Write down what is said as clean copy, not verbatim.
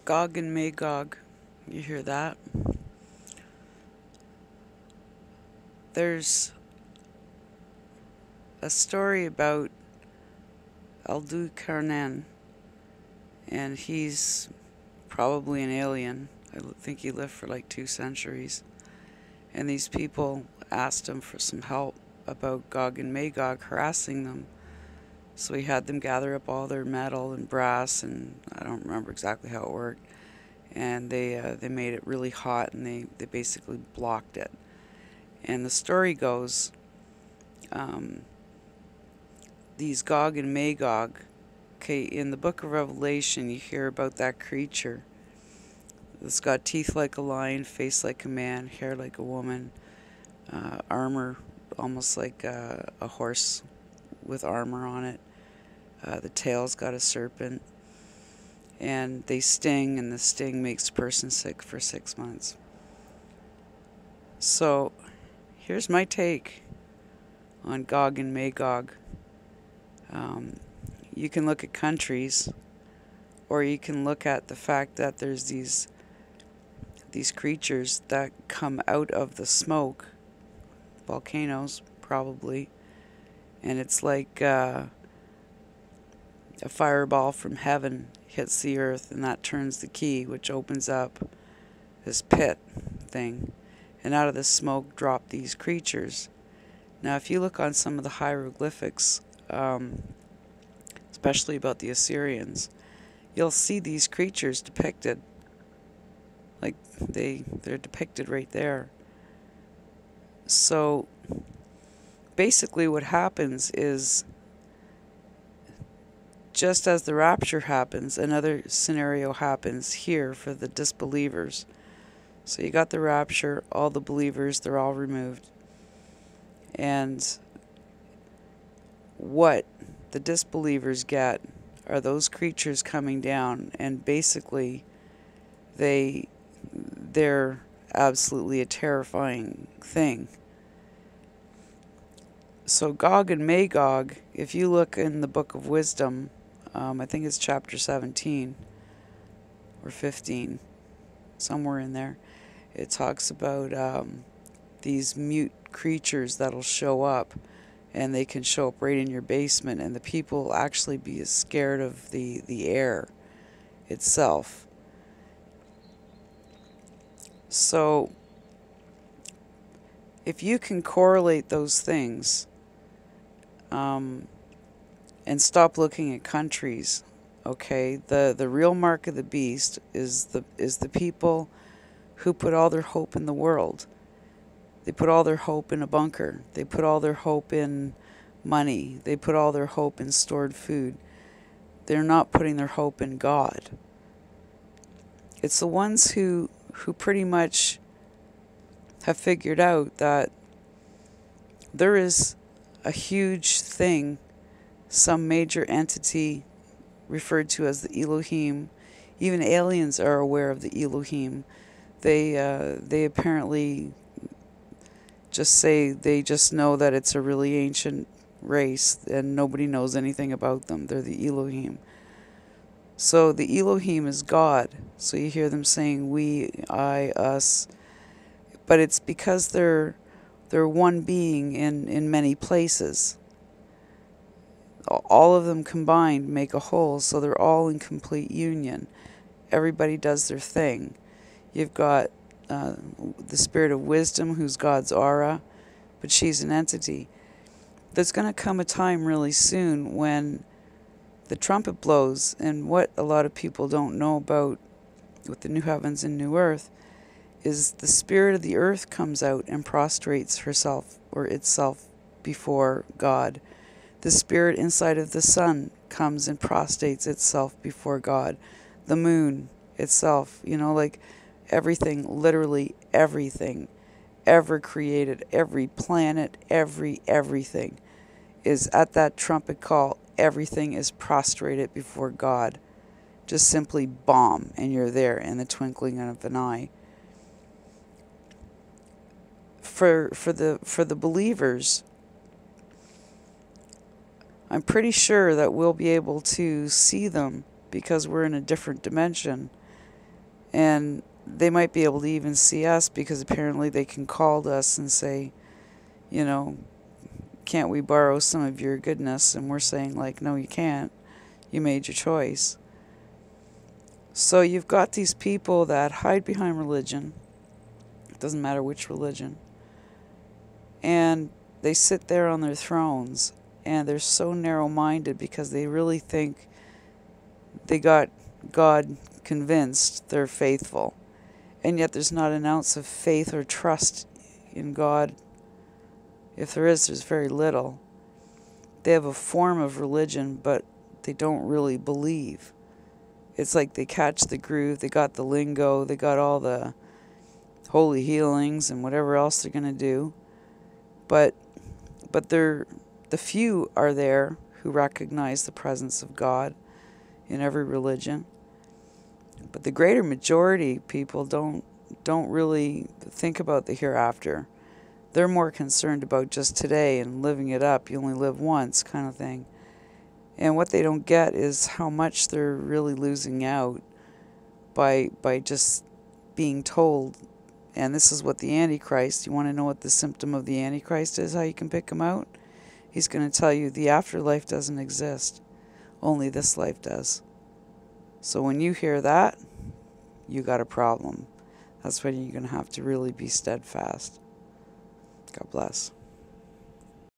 Gog and Magog. You hear that? There's a story about Aldu Karnan, and he's probably an alien. I think he lived for like 2 centuries. And these people asked him for some help about Gog and Magog harassing them. So he had them gather up all their metal and brass, and I don't remember exactly how it worked. And they made it really hot, and they basically blocked it. And the story goes, um, these Gog and Magog. Okay, in the book of Revelation, you hear about that creature. It's got teeth like a lion, face like a man, hair like a woman, armor almost like a horse with armor on it. The tail's got a serpent, and they sting, and the sting makes a person sick for 6 months. So, here's my take on Gog and Magog. You can look at countries, or you can look at the fact that there's these creatures that come out of the smoke, volcanoes probably, and it's like a fireball from heaven hits the earth, and that turns the key, which opens up this pit thing, and out of the smoke drop these creatures. Now, if you look on some of the hieroglyphics, especially about the Assyrians, you'll see these creatures depicted. Like, they're depicted right there. So, basically what happens is, just as the rapture happens, another scenario happens here for the disbelievers. So you got the rapture, all the believers, they're all removed. And what the disbelievers get are those creatures coming down, and basically they're absolutely a terrifying thing. So Gog and Magog, if you look in the Book of Wisdom, I think it's chapter 17 or 15, somewhere in there, it talks about these mute creatures that'll show up, and they can show up right in your basement, and the people will actually be scared of the air itself. So if you can correlate those things, and stop looking at countries, okay, the real mark of the beast is the people who put all their hope in the world. They put all their hope in a bunker. They put all their hope in money. They put all their hope in stored food. They're not putting their hope in God. It's the ones who pretty much have figured out that there is a huge thing, some major entity referred to as the Elohim. Even aliens are aware of the Elohim. They apparently just say they just know that it's a really ancient race and nobody knows anything about them. They're the Elohim. So the Elohim is God. So you hear them saying we, I, us. But it's because they're one being in many places. All of them combined make a whole, so they're all in complete union. Everybody does their thing. You've got the spirit of wisdom, who's God's aura, but she's an entity. There's going to come a time really soon when the trumpet blows, and what a lot of people don't know about with the new heavens and new earth is the spirit of the earth comes out and prostrates herself or itself before God. The spirit inside of the sun comes and prostrates itself before God. The moon itself, like everything, literally everything ever created, every planet, everything is at that trumpet call. Everything is prostrated before God. Just simply bomb, and you're there in the twinkling of an eye. For the believers, I'm pretty sure that we'll be able to see them because we're in a different dimension. And they might be able to even see us because apparently they can call to us and say, you know, can't we borrow some of your goodness? And we're saying, like, no, you can't. You made your choice. So you've got these people that hide behind religion. It doesn't matter which religion. And they sit there on their thrones. And they're so narrow-minded because they really think they got God convinced they're faithful. And yet there's not an ounce of faith or trust in God. If there is, there's very little. They have a form of religion, but they don't really believe. It's like they catch the groove, they got the lingo, they got all the holy healings and whatever else they're going to do. But the few are there who recognize the presence of God in every religion. But the greater majority people don't really think about the hereafter. They're more concerned about just today and living it up. You only live once kind of thing. And what they don't get is how much they're really losing out by just being told. And this is what the Antichrist, you want to know what the symptom of the Antichrist is, how you can pick him out? He's going to tell you the afterlife doesn't exist. Only this life does. So when you hear that, you got a problem. That's when you're going to have to really be steadfast. God bless.